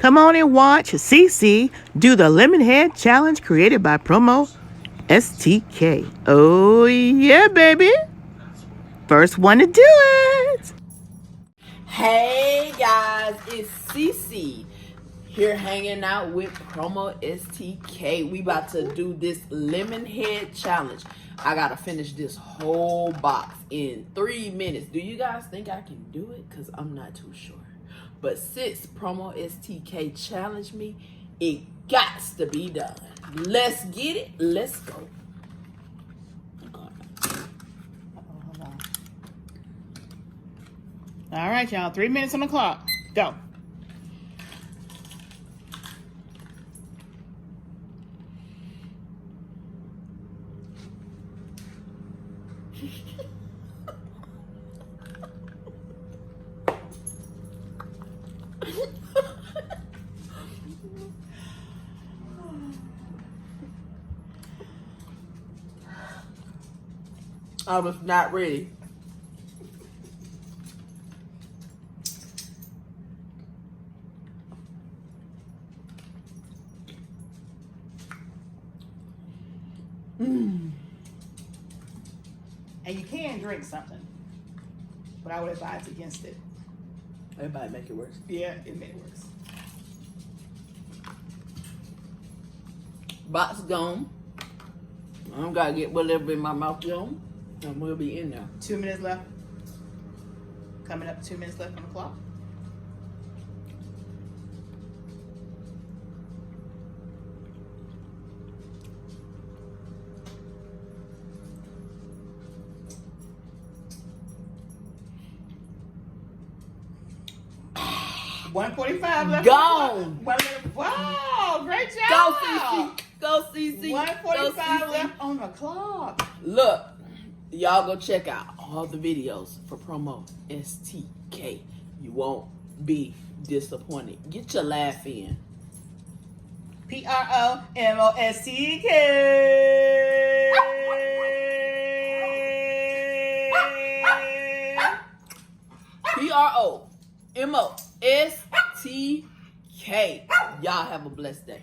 Come on and watch CC do the Lemonhead Challenge created by PromoSTK. Oh, yeah, baby. First one to do it. Hey, guys. It's CC here hanging out with PromoSTK. We about to do this Lemonhead Challenge. I got to finish this whole box in 3 minutes. Do you guys think I can do it? Because I'm not too sure. But since PromoSTK challenged me, it gots to be done. Let's get it. Let's go. Hold on. All right, y'all. 3 minutes on the clock. Go. I was not ready. And you can drink something, but I would advise against it. Everybody make it worse. Yeah, it may worse. Box gone. I don't gotta get whatever in my mouth gone. And we'll be in there. 2 minutes left. Coming up, 2 minutes left on the clock. $145 left. Gone. Wow, great job. Go CC. Go CC. $145 left on the clock. Look, y'all go check out all the videos for PromoSTK. You won't be disappointed. Get your laugh in. PromoSTK. PromoSTK. Y'all have a blessed day.